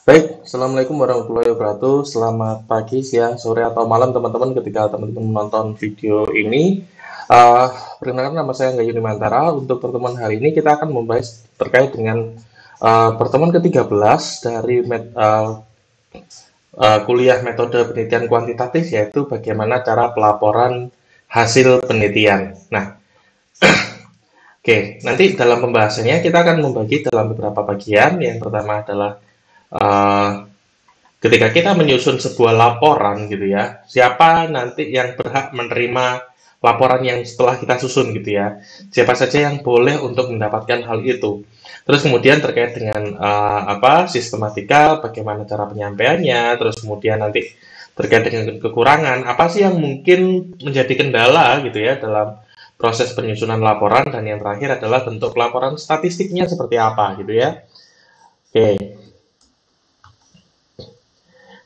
Baik, Assalamualaikum warahmatullahi wabarakatuh. Selamat pagi, siang, sore, atau malam teman-teman ketika teman-teman menonton video ini. Uh, Perkenalkan nama saya Angga Yuni Mantara. Untuk pertemuan hari ini kita akan membahas terkait dengan pertemuan ke-13 dari kuliah metode penelitian kuantitatif, yaitu bagaimana cara pelaporan hasil penelitian. Nah, oke, nanti dalam pembahasannya kita akan membagi dalam beberapa bagian. Yang pertama adalah uh, ketika kita menyusun sebuah laporan gitu ya, siapa nanti yang berhak menerima laporan yang setelah kita susun gitu ya, siapa saja yang boleh untuk mendapatkan hal itu. Terus kemudian terkait dengan sistematika, bagaimana cara penyampaiannya, terus kemudian nanti terkait dengan kekurangan, apa sih yang mungkin menjadi kendala gitu ya dalam proses penyusunan laporan, dan yang terakhir adalah bentuk laporan statistiknya seperti apa gitu ya. Oke.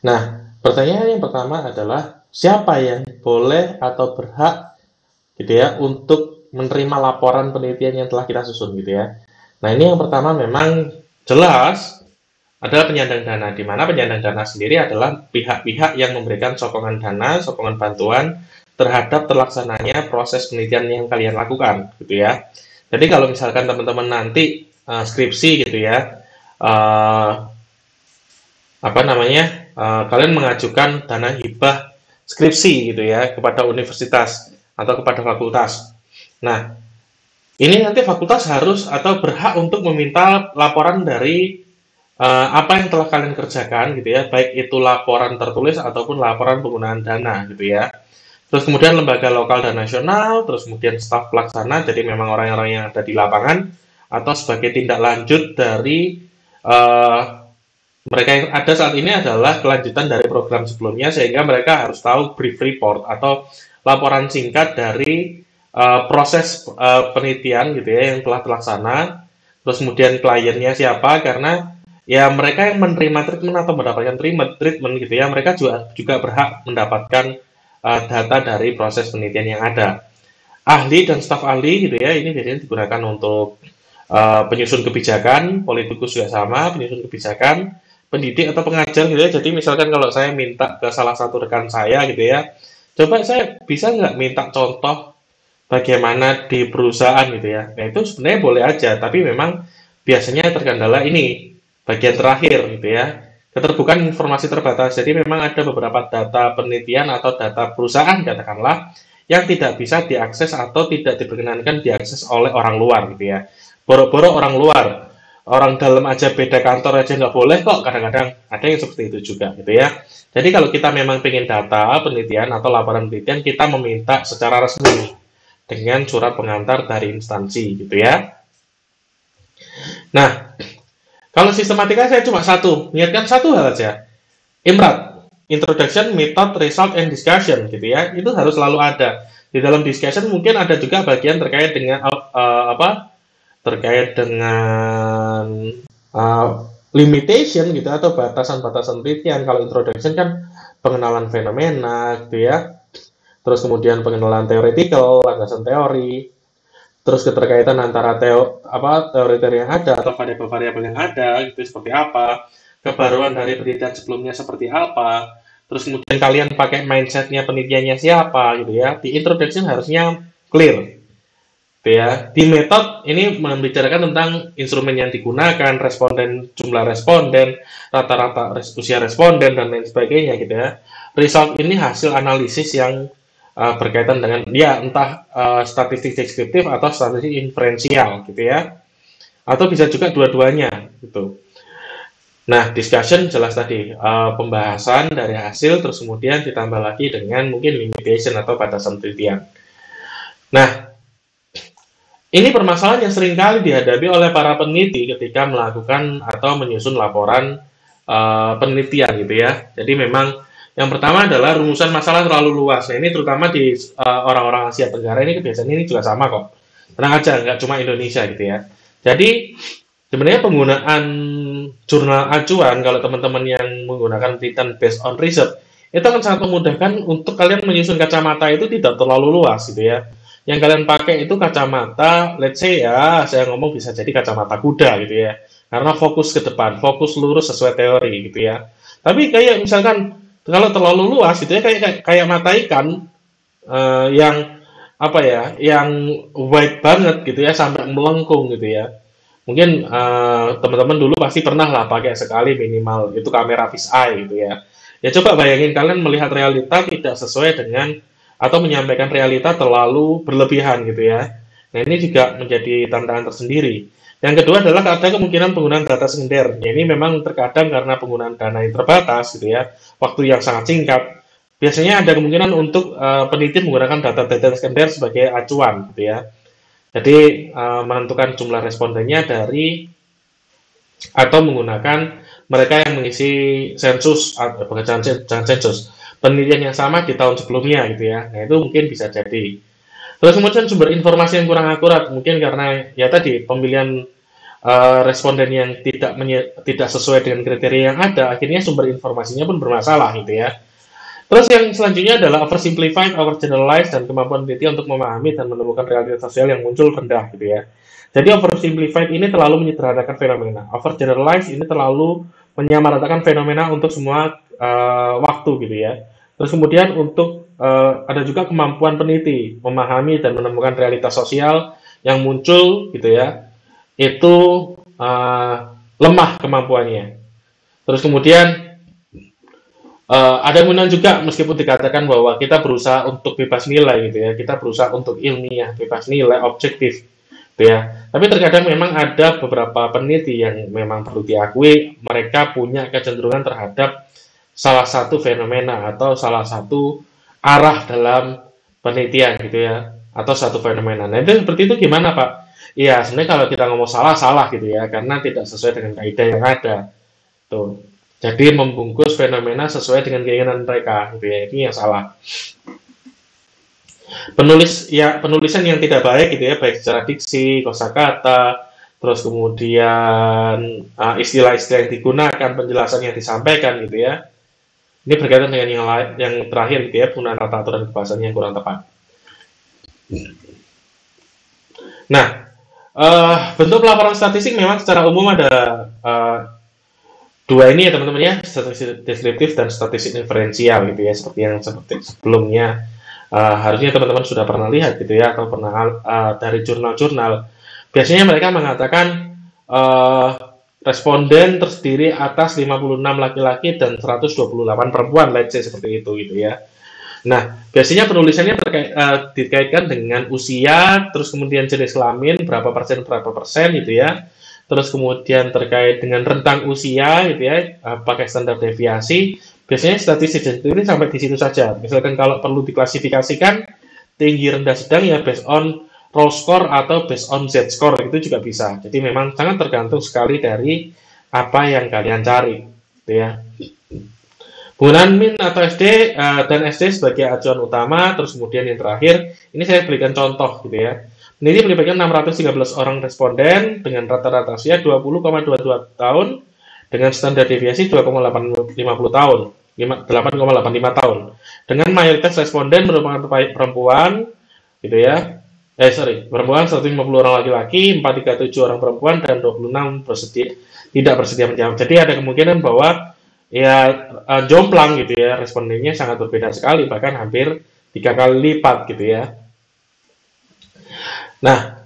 Nah, pertanyaan yang pertama adalah siapa yang boleh atau berhak gitu ya untuk menerima laporan penelitian yang telah kita susun gitu ya. Nah, ini yang pertama memang jelas adalah penyandang dana, di mana penyandang dana sendiri adalah pihak-pihak yang memberikan sokongan dana, sokongan bantuan terhadap terlaksananya proses penelitian yang kalian lakukan gitu ya. Jadi kalau misalkan teman-teman nanti skripsi gitu ya, kalian mengajukan dana hibah skripsi gitu ya kepada universitas atau kepada fakultas. Nah, ini nanti fakultas harus atau berhak untuk meminta laporan dari apa yang telah kalian kerjakan gitu ya, baik itu laporan tertulis ataupun laporan penggunaan dana gitu ya. Terus kemudian lembaga lokal dan nasional, terus kemudian staf pelaksana, jadi memang orang-orang yang ada di lapangan, atau sebagai tindak lanjut dari mereka yang ada saat ini adalah kelanjutan dari program sebelumnya, sehingga mereka harus tahu brief report atau laporan singkat dari proses penelitian gitu ya yang telah terlaksana. Terus kemudian kliennya siapa, karena ya mereka yang menerima treatment atau mendapatkan treatment gitu ya, mereka juga berhak mendapatkan data dari proses penelitian yang ada. Ahli dan staf ahli gitu ya, ini biasanya digunakan untuk penyusun kebijakan, politikus juga sama, penyusun kebijakan, pendidik atau pengajar gitu ya. Jadi misalkan kalau saya minta ke salah satu rekan saya gitu ya, coba saya bisa nggak minta contoh bagaimana di perusahaan gitu ya. Nah itu sebenarnya boleh aja, tapi memang biasanya terkendala ini bagian terakhir gitu ya. Keterbukaan informasi terbatas. Jadi memang ada beberapa data penelitian atau data perusahaan katakanlah yang tidak bisa diakses atau tidak diperkenankan diakses oleh orang luar gitu ya. Boro-boro orang luar, orang dalam aja beda kantor aja nggak boleh kok, kadang-kadang ada yang seperti itu juga gitu ya. Jadi kalau kita memang pengen data penelitian atau laporan penelitian, kita meminta secara resmi dengan surat pengantar dari instansi gitu ya. Nah, kalau sistematika saya cuma satu, niatkan satu hal aja. IMRAD, Introduction, Method, Result, and Discussion gitu ya. Itu harus selalu ada. Di dalam discussion mungkin ada juga bagian terkait dengan terkait dengan limitation gitu atau batasan-batasan penelitian. Kalau introduction kan pengenalan fenomena gitu ya. Terus kemudian pengenalan theoretical, landasan teori, terus keterkaitan antara teori-teori yang ada atau variabel-variabel yang ada itu seperti apa, kebaruan dari penelitian sebelumnya seperti apa, terus kemudian kalian pakai mindsetnya penelitiannya siapa gitu ya. Di introduction harusnya clear gitu ya. Di metode ini membicarakan tentang instrumen yang digunakan, responden, jumlah responden, rata-rata usia responden, dan lain sebagainya gitu ya. Result ini hasil analisis yang berkaitan dengan ya entah statistik deskriptif atau statistik inferensial gitu ya, atau bisa juga dua-duanya gitu. Nah, discussion jelas tadi pembahasan dari hasil, terus kemudian ditambah lagi dengan mungkin limitation atau batasan penelitian. Nah, ini permasalahan yang seringkali dihadapi oleh para peneliti ketika melakukan atau menyusun laporan penelitian gitu ya. Jadi memang yang pertama adalah rumusan masalah terlalu luas. Nah, ini terutama di orang-orang Asia Tenggara ini kebiasaan ini juga sama kok. Tenang aja, nggak cuma Indonesia gitu ya. Jadi sebenarnya penggunaan jurnal acuan kalau teman-teman yang menggunakan penelitian based on research itu akan sangat memudahkan untuk kalian menyusun kacamata itu tidak terlalu luas gitu ya. Yang kalian pakai itu kacamata, let's say ya, saya ngomong bisa jadi kacamata kuda gitu ya. karena fokus ke depan, fokus lurus sesuai teori gitu ya. Tapi kayak misalkan kalau terlalu luas gitu ya, kayak mata ikan yang apa ya, yang wide banget gitu ya, sampai melengkung gitu ya. Mungkin teman-teman dulu pasti pernah lah pakai sekali minimal itu kamera fisheye gitu ya. Ya coba bayangin kalian melihat realita tidak sesuai dengan atau menyampaikan realita terlalu berlebihan gitu ya. Nah ini juga menjadi tantangan tersendiri. Yang kedua adalah ada kemungkinan penggunaan data sekunder. Ya, ini memang terkadang karena penggunaan dana yang terbatas gitu ya, waktu yang sangat singkat. Biasanya ada kemungkinan untuk peneliti menggunakan data-data sekunder sebagai acuan gitu ya. Jadi menentukan jumlah respondennya dari atau menggunakan mereka yang mengisi sensus atau jangan sensus penelitian yang sama di tahun sebelumnya gitu ya. Nah itu mungkin bisa jadi. Terus kemudian sumber informasi yang kurang akurat mungkin karena ya tadi pemilihan responden yang tidak sesuai dengan kriteria yang ada, akhirnya sumber informasinya pun bermasalah gitu ya. Terus yang selanjutnya adalah oversimplified, overgeneralized, dan kemampuan peneliti untuk memahami dan menemukan realitas sosial yang muncul rendah gitu ya. Jadi oversimplified ini terlalu menyederhanakan fenomena. Overgeneralized ini terlalu menyamaratakan fenomena untuk semua waktu gitu ya. Terus kemudian untuk ada juga kemampuan peneliti memahami dan menemukan realitas sosial yang muncul gitu ya. Itu lemah kemampuannya. Terus kemudian ada kemungkinan juga meskipun dikatakan bahwa kita berusaha untuk bebas nilai gitu ya, kita berusaha untuk ilmiah, bebas nilai, objektif gitu ya. Tapi terkadang memang ada beberapa peneliti yang memang perlu diakui mereka punya kecenderungan terhadap salah satu fenomena atau salah satu arah dalam penelitian gitu ya, atau satu fenomena. Nah itu seperti itu gimana Pak? Iya sebenarnya kalau kita ngomong salah gitu ya, karena tidak sesuai dengan kaidah yang ada. Tuh. Jadi membungkus fenomena sesuai dengan keinginan mereka, gitu ya. Ini yang salah. Penulisan yang tidak baik, gitu ya, baik secara diksi, kosakata, terus kemudian istilah-istilah yang digunakan, penjelasan yang disampaikan, gitu ya. Ini berkaitan dengan yang terakhir, gitu ya, penggunaan tata aturan kebahasan yang kurang tepat. Nah, bentuk pelaporan statistik memang secara umum ada dua ini ya teman-teman ya, statistik deskriptif dan statistik inferensial gitu ya, seperti sebelumnya harusnya teman-teman sudah pernah lihat gitu ya, atau pernah dari jurnal-jurnal. Biasanya mereka mengatakan responden terdiri atas 56 laki-laki dan 128 perempuan, let's say seperti itu gitu ya. Nah, biasanya penulisannya dikaitkan dengan usia, terus kemudian jenis kelamin, berapa persen gitu ya. Terus kemudian terkait dengan rentang usia gitu ya, pakai standar deviasi. Biasanya statistik ini sampai di situ saja. Misalkan kalau perlu diklasifikasikan tinggi rendah sedang ya based on roll score atau based on Z score itu juga bisa. Jadi memang sangat tergantung sekali dari apa yang kalian cari gitu ya. Penggunaan min atau SD dan SD sebagai acuan utama, terus kemudian yang terakhir ini saya berikan contoh gitu ya. Ini melibatkan 613 orang responden dengan rata-rata usia 20,22 tahun dengan standar deviasi 2,850 tahun, 8,85 tahun. Dengan mayoritas responden merupakan perempuan, gitu ya. Perempuan 150 orang laki-laki, 437 orang perempuan dan 26 tidak bersedia menjawab. Jadi ada kemungkinan bahwa ya jomplang gitu ya, respondennya sangat berbeda sekali, bahkan hampir 3 kali lipat gitu ya. Nah,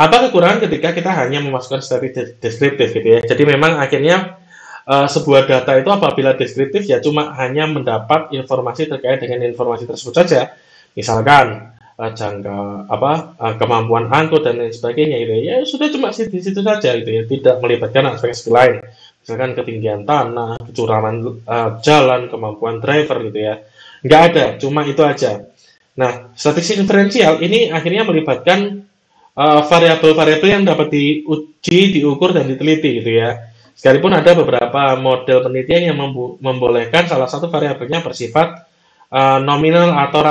apa kekurangan ketika kita hanya memasukkan statistik deskriptif gitu ya. Jadi memang akhirnya sebuah data itu apabila deskriptif ya cuma hanya mendapat informasi terkait dengan informasi tersebut saja. Misalkan kemampuan angkut dan lain sebagainya gitu ya. Ya sudah cuma di situ saja gitu ya, tidak melibatkan aspek lain. Misalkan ketinggian tanah, kecuraman jalan, kemampuan driver gitu ya. Nggak ada, cuma itu aja. Nah, statistik inferensial ini akhirnya melibatkan variabel-variabel yang dapat diuji, diukur, dan diteliti gitu ya. Sekalipun ada beberapa model penelitian yang membolehkan salah satu variabelnya bersifat nominal atau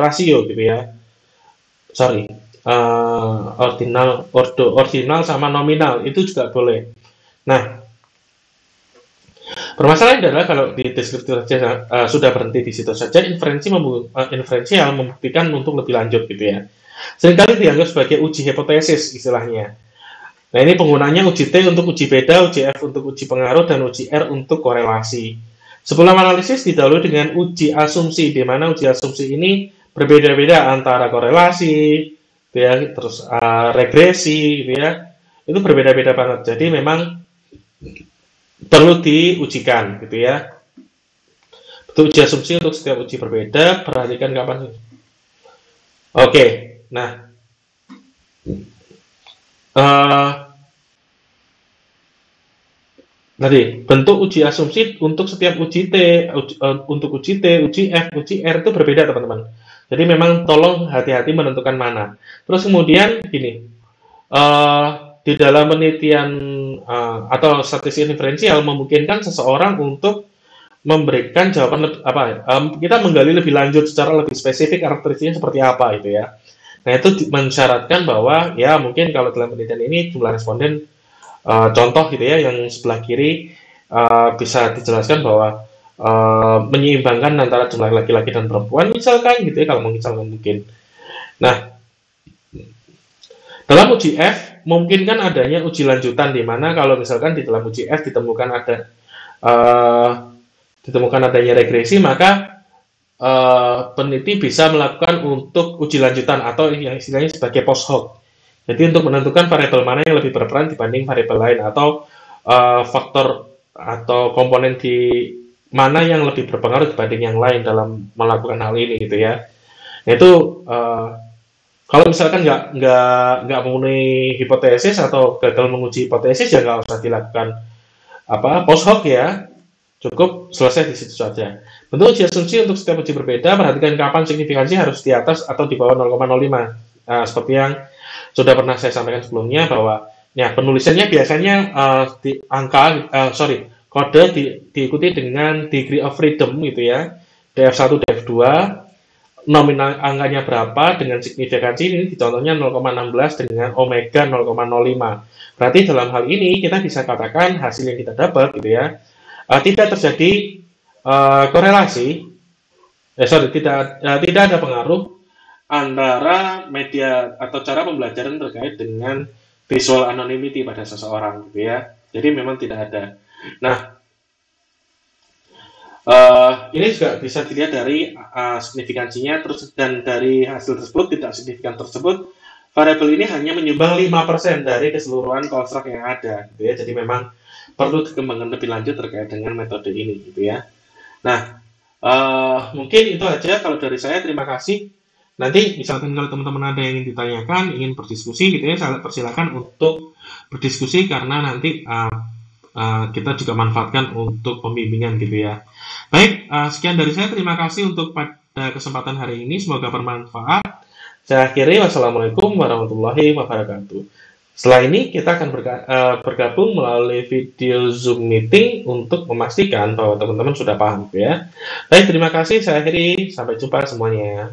rasio gitu ya. Ordinal sama nominal itu juga boleh. Nah, permasalahan adalah kalau di deskriptif saja sudah berhenti di situ saja, inferensial membuktikan untuk lebih lanjut gitu ya. Seringkali dianggap sebagai uji hipotesis istilahnya. Nah, ini penggunanya uji T untuk uji beda, uji F untuk uji pengaruh, dan uji R untuk korelasi. Sebelum analisis didahului dengan uji asumsi, di mana uji asumsi ini berbeda-beda antara korelasi, ya, terus regresi, ya, itu berbeda-beda banget. Jadi memang perlu diujikan, gitu ya. Untuk uji asumsi untuk setiap uji berbeda, perhatikan kapan. Oke, nah, tadi bentuk uji asumsi untuk setiap uji T, untuk uji T, uji F, uji R itu berbeda teman-teman. Jadi memang tolong hati-hati menentukan mana. Terus kemudian gini, di dalam penelitian atau statistik diferensial memungkinkan seseorang untuk memberikan jawaban kita menggali lebih lanjut secara lebih spesifik karakteristiknya seperti apa itu ya. Nah itu mensyaratkan bahwa ya mungkin kalau dalam penelitian ini jumlah responden contoh gitu ya yang sebelah kiri bisa dijelaskan bahwa menyeimbangkan antara jumlah laki-laki dan perempuan misalkan gitu ya kalau misalkan mungkin. Nah dalam uji F memungkinkan adanya uji lanjutan di mana kalau misalkan di dalam uji F ditemukan adanya regresi maka peneliti bisa melakukan untuk uji lanjutan atau yang istilahnya sebagai post hoc. Jadi untuk menentukan variabel mana yang lebih berperan dibanding variabel lain atau faktor atau komponen di mana yang lebih berpengaruh dibanding yang lain dalam melakukan hal ini gitu ya. Itu kalau misalkan nggak memenuhi hipotesis atau gagal menguji hipotesis ya nggak usah dilakukan post hoc ya. Cukup selesai di situ saja. Bentuk uji asumsi untuk setiap uji berbeda, perhatikan kapan signifikansi harus di atas atau di bawah 0,05. Seperti yang sudah pernah saya sampaikan sebelumnya bahwa ya penulisannya biasanya kode diikuti dengan degree of freedom gitu ya, df1 df2, nominal angkanya berapa dengan signifikansi ini contohnya 0,16 dengan omega 0,05. Berarti dalam hal ini kita bisa katakan hasil yang kita dapat gitu ya tidak terjadi korelasi, tidak ada pengaruh antara media atau cara pembelajaran terkait dengan visual anonymity pada seseorang gitu ya. Jadi memang tidak ada. Nah, ini juga bisa dilihat dari signifikansinya terus dan dari hasil tersebut tidak signifikan tersebut variabel ini hanya menyumbang 5% dari keseluruhan konstruk yang ada gitu ya. Jadi memang perlu dikembangkan lebih lanjut terkait dengan metode ini gitu ya. Nah, mungkin itu aja kalau dari saya. Terima kasih. Nanti misalkan kalau teman-teman ada yang ingin ditanyakan, ingin berdiskusi gitu ya, saya persilakan untuk berdiskusi karena nanti kita juga manfaatkan untuk pembimbingan gitu ya. Baik, sekian dari saya. Terima kasih untuk pada kesempatan hari ini. Semoga bermanfaat. Saya akhiri. Wassalamualaikum warahmatullahi wabarakatuh. Setelah ini kita akan bergabung melalui video Zoom meeting untuk memastikan bahwa teman-teman sudah paham ya. Baik, terima kasih. Saya akhiri. Sampai jumpa semuanya.